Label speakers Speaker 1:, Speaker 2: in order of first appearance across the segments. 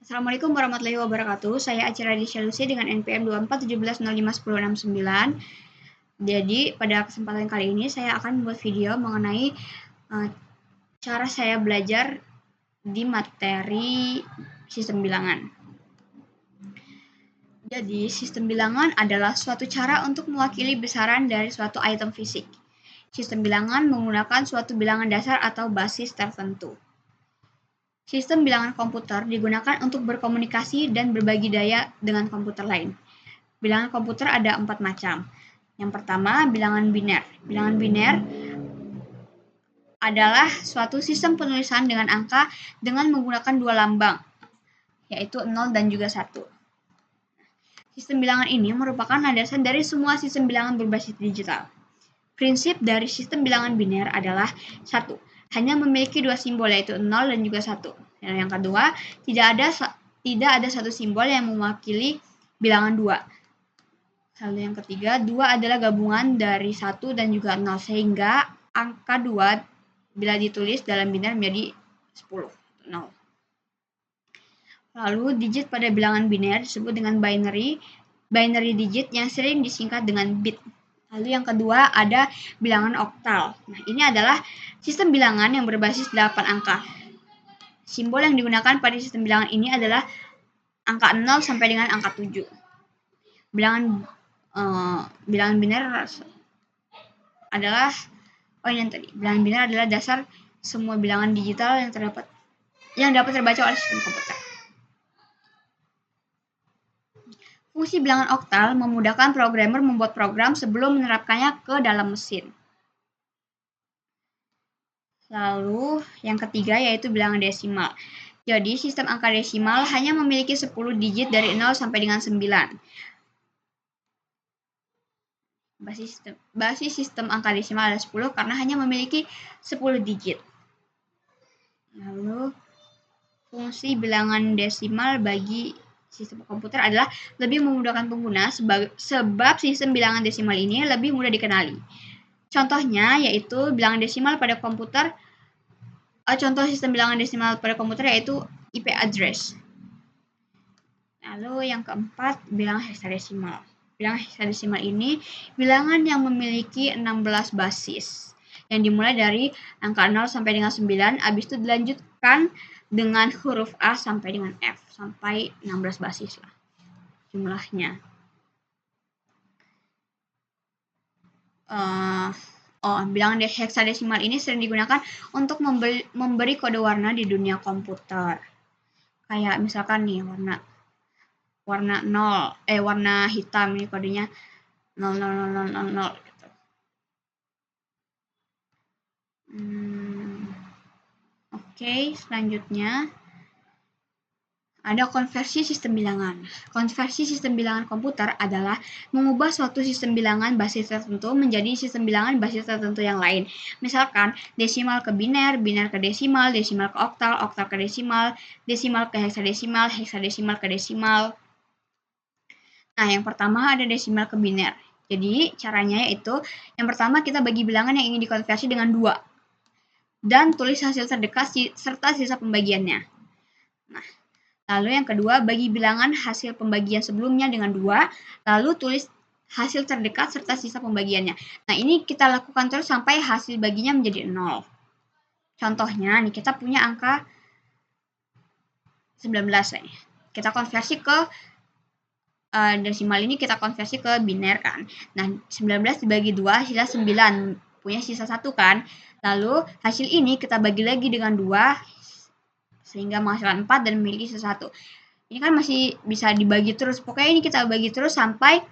Speaker 1: Assalamualaikum warahmatullahi wabarakatuh. Saya Acara Lucy dengan NPM 2417051069. Jadi pada kesempatan kali ini saya akan membuat video mengenai cara saya belajar di materi sistem bilangan. Jadi sistem bilangan adalah suatu cara untuk mewakili besaran dari suatu item fisik. Sistem bilangan menggunakan suatu bilangan dasar atau basis tertentu. Sistem bilangan komputer digunakan untuk berkomunikasi dan berbagi daya dengan komputer lain. Bilangan komputer ada 4 macam. Yang pertama, bilangan biner. Bilangan biner adalah suatu sistem penulisan dengan angka dengan menggunakan dua lambang, yaitu 0 dan juga 1. Sistem bilangan ini merupakan landasan dari semua sistem bilangan berbasis digital. Prinsip dari sistem bilangan biner adalah 1. Hanya memiliki dua simbol, yaitu 0 dan juga 1. Dan yang kedua, tidak ada satu simbol yang mewakili bilangan 2. Lalu yang ketiga, 2 adalah gabungan dari 1 dan juga 0, sehingga angka 2 bila ditulis dalam biner menjadi 10, 0. Lalu digit pada bilangan biner disebut dengan binary digit yang sering disingkat dengan bit. Lalu yang kedua ada bilangan oktal. Nah, ini adalah sistem bilangan yang berbasis 8 angka. Simbol yang digunakan pada sistem bilangan ini adalah angka 0 sampai dengan angka 7. Bilangan biner adalah bilangan biner adalah dasar semua bilangan digital yang dapat terbaca oleh sistem komputer. Fungsi bilangan oktal memudahkan programmer membuat program sebelum menerapkannya ke dalam mesin. Lalu yang ketiga yaitu bilangan desimal. Jadi sistem angka desimal hanya memiliki 10 digit dari 0 sampai dengan 9. Basis sistem angka desimal adalah 10 karena hanya memiliki 10 digit. Lalu fungsi bilangan desimal bagi sistem komputer adalah lebih memudahkan pengguna sebab sistem bilangan desimal ini lebih mudah dikenali. Contohnya yaitu bilangan desimal pada komputer. Contoh sistem bilangan desimal pada komputer yaitu IP address. Lalu yang keempat, bilangan heksadesimal. Bilangan heksadesimal ini bilangan yang memiliki 16 basis yang dimulai dari angka 0 sampai dengan 9, habis itu dilanjutkan dengan huruf A sampai dengan F, sampai 16 basis lah jumlahnya. Bilangan heksadesimal ini sering digunakan untuk memberi kode warna di dunia komputer. Kayak misalkan nih warna hitam ini kodenya 00000 gitu. Oke, selanjutnya ada konversi sistem bilangan. Konversi sistem bilangan komputer adalah mengubah suatu sistem bilangan basis tertentu menjadi sistem bilangan basis tertentu yang lain. Misalkan desimal ke biner, biner ke desimal, desimal ke oktal, oktal ke desimal, desimal ke heksadesimal, heksadesimal ke desimal. Nah, yang pertama ada desimal ke biner. Jadi, caranya yaitu yang pertama kita bagi bilangan yang ingin dikonversi dengan 2. Dan tulis hasil terdekat serta sisa pembagiannya. Nah, lalu yang kedua, bagi bilangan hasil pembagian sebelumnya dengan 2, lalu tulis hasil terdekat serta sisa pembagiannya. Nah, ini kita lakukan terus sampai hasil baginya menjadi 0. Contohnya, nih kita punya angka 19 nih. Kita konversi ke desimal ini kita konversi ke biner kan. Nah, 19 dibagi 2 hasilnya 9, punya sisa 1 kan. Lalu hasil ini kita bagi lagi dengan 2 sehingga menghasilkan 4 dan memiliki sisa 1. Ini kan masih bisa dibagi terus. Pokoknya ini kita bagi terus sampai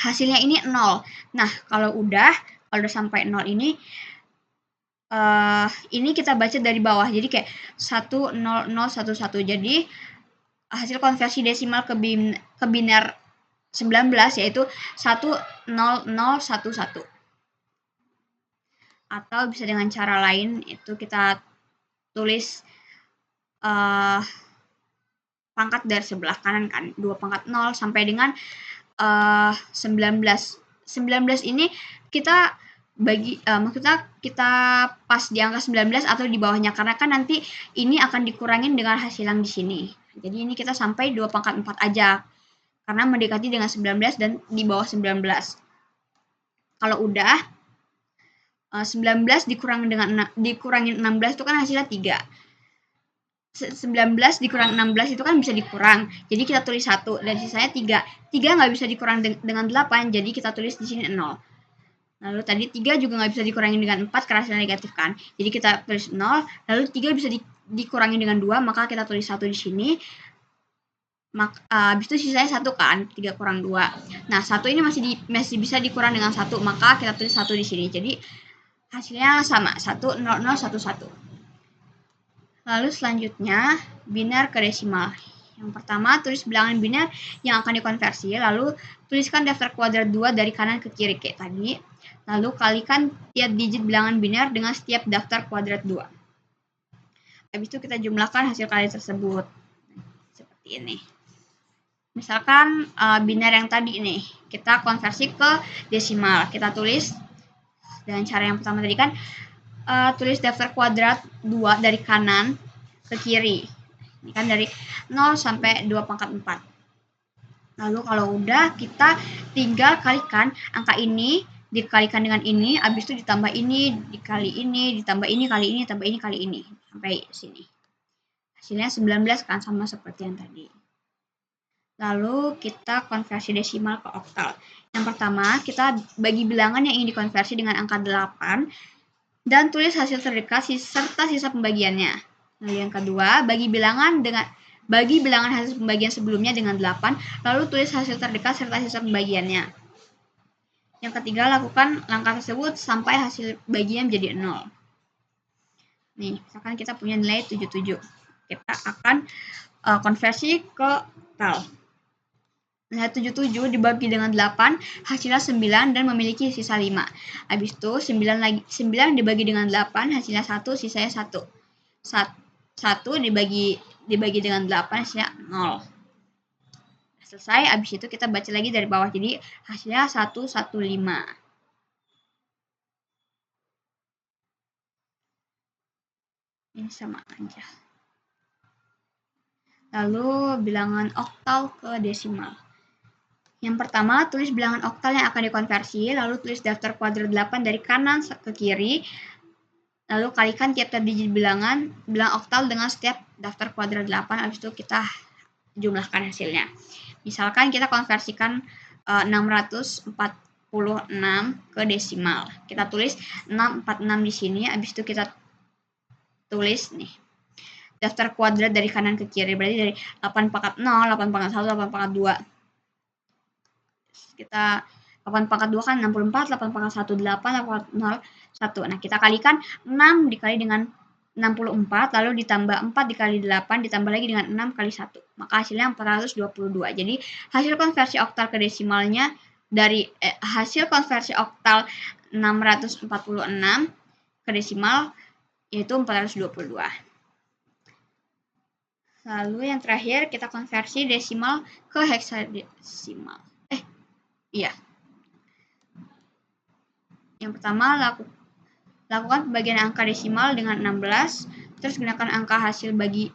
Speaker 1: hasilnya ini 0. Nah, kalau udah sampai 0 ini kita baca dari bawah. Jadi kayak 10011. Jadi hasil konversi desimal ke biner 19 yaitu 10011. Atau bisa dengan cara lain itu kita tulis pangkat dari sebelah kanan kan, 2 pangkat 0 sampai dengan 19. 19 ini kita bagi maksudnya kita pas di angka 19 atau di bawahnya, karena kan nanti ini akan dikurangin dengan hasil yang di sini. Jadi ini kita sampai 2 pangkat 4 aja. Karena mendekati dengan 19 dan di bawah 19. Kalau udah 19 dikurangin 16 itu kan hasilnya 3. 19 dikurang 16 itu kan bisa dikurang. Jadi kita tulis 1 dan sisanya 3. 3 nggak bisa dikurang dengan 8, jadi kita tulis di sini 0. Lalu tadi 3 juga nggak bisa dikurangin dengan 4 karena hasilnya negatif kan. Jadi kita tulis 0, lalu 3 bisa dikurangin dengan 2, maka kita tulis 1 di sini. Habis itu sisanya 1 kan, 3 kurang 2. Nah, 1 ini masih bisa dikurang dengan 1, maka kita tulis 1 di sini. Jadi hasilnya sama, 1, 0, 0, 1, 1. Lalu selanjutnya, biner ke desimal. Yang pertama, tulis bilangan biner yang akan dikonversi, lalu tuliskan daftar kuadrat 2 dari kanan ke kiri kayak tadi. Lalu kalikan tiap digit bilangan biner dengan setiap daftar kuadrat 2. Habis itu kita jumlahkan hasil kali tersebut. Seperti ini. Misalkan biner yang tadi nih, kita konversi ke desimal. Kita tulis dengan cara yang pertama tadi kan, tulis daftar kuadrat 2 dari kanan ke kiri. Ini kan dari 0 sampai 2 pangkat 4. Lalu kalau udah, kita tinggal kalikan angka ini dikalikan dengan ini, habis itu ditambah ini, dikali ini, ditambah ini, kali ini, tambah ini, kali ini. Sampai sini. Hasilnya 19 kan, sama seperti yang tadi. Lalu kita konversi desimal ke oktal. Yang pertama, kita bagi bilangan yang ingin dikonversi dengan angka 8, dan tulis hasil terdekat serta sisa pembagiannya. Lalu yang kedua, bagi bilangan hasil pembagian sebelumnya dengan 8, lalu tulis hasil terdekat serta sisa pembagiannya. Yang ketiga, lakukan langkah tersebut sampai hasil bagian menjadi 0. Nih, misalkan kita punya nilai 77. Kita akan konversi ke oktal. Nilai 77 dibagi dengan 8, hasilnya 9 dan memiliki sisa 5. Habis itu 9 dibagi dengan 8, hasilnya 1, sisanya 1. 1 dibagi dengan 8, hasilnya 0. Selesai, habis itu kita baca lagi dari bawah. Jadi hasilnya 115. Ini sama aja. Lalu bilangan oktal ke desimal. Yang pertama, tulis bilangan oktal yang akan dikonversi, lalu tulis daftar kuadrat 8 dari kanan ke kiri, lalu kalikan tiap digit bilang oktal dengan setiap daftar kuadrat 8, habis itu kita jumlahkan hasilnya. Misalkan kita konversikan 646 ke desimal. Kita tulis 646 di sini, habis itu kita tulis nih daftar kuadrat dari kanan ke kiri, berarti dari 8 pangkat 0, 8 pangkat 1, 8 pangkat 2. Kita 8 pangkat 2 kan 64, 8 pangkat 1, 8, 8 pangkat 0, 1. Nah, kita kalikan 6 dikali dengan 64, lalu ditambah 4 dikali 8, ditambah lagi dengan 6 kali 1. Maka hasilnya 422. Jadi, hasil konversi oktal ke desimalnya dari hasil konversi oktal 646 ke desimal yaitu 422. Lalu yang terakhir kita konversi desimal ke heksadesimal. Iya. Yang pertama, lakukan pembagian angka desimal dengan 16, terus gunakan angka hasil bagi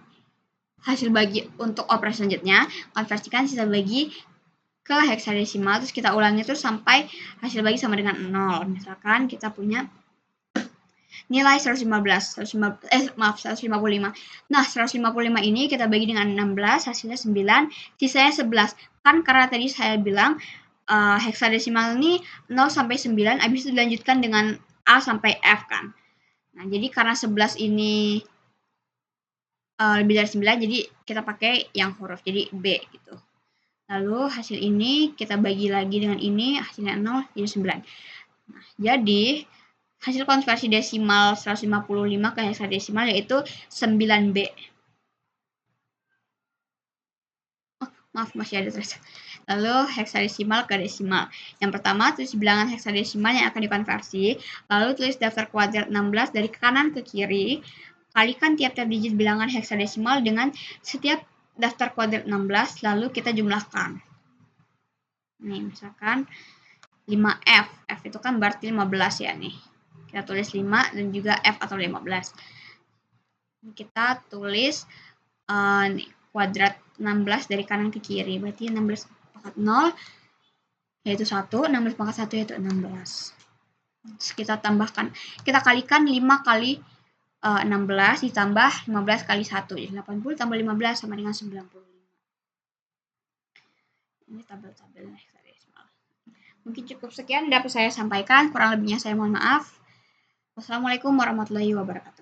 Speaker 1: untuk operasi selanjutnya, konversikan sisa bagi ke heksadesimal, terus kita ulangi terus sampai hasil bagi sama dengan 0. Misalkan kita punya nilai 155. Nah, 155 ini kita bagi dengan 16, hasilnya 9, sisanya 11. Kan karena tadi saya bilang heksadesimal ini 0 sampai 9, habis itu dilanjutkan dengan A sampai F kan. Nah, jadi karena 11 ini lebih dari 9, jadi kita pakai yang huruf, jadi B gitu. Lalu hasil ini kita bagi lagi dengan ini, hasilnya 0, jadi 9. Nah, jadi hasil konversi desimal 155 ke heksadesimal yaitu 9B. Maaf, masih ada terus. Lalu heksadesimal ke desimal. Yang pertama, tulis bilangan heksadesimal yang akan dikonversi. Lalu tulis daftar kuadrat 16 dari kanan ke kiri. Kalikan tiap-tiap digit bilangan heksadesimal dengan setiap daftar kuadrat 16. Lalu kita jumlahkan. Nih, misalkan 5F. F itu kan berarti 15 ya nih. Kita tulis 5 dan juga F atau 15. Kita tulis nih, kuadrat 16 dari kanan ke kiri. Berarti 16 pangkat 0 yaitu 1, 16 pangkat 1 yaitu 16. Terus kita tambahkan, kita kalikan 5 kali 16 ditambah 15 kali 1. Jadi 80 tambah 15 sama dengan 95. Ini tabel-tabel hexadesimal. Mungkin cukup sekian dapat saya sampaikan. Kurang lebihnya saya mohon maaf. Wassalamualaikum warahmatullahi wabarakatuh.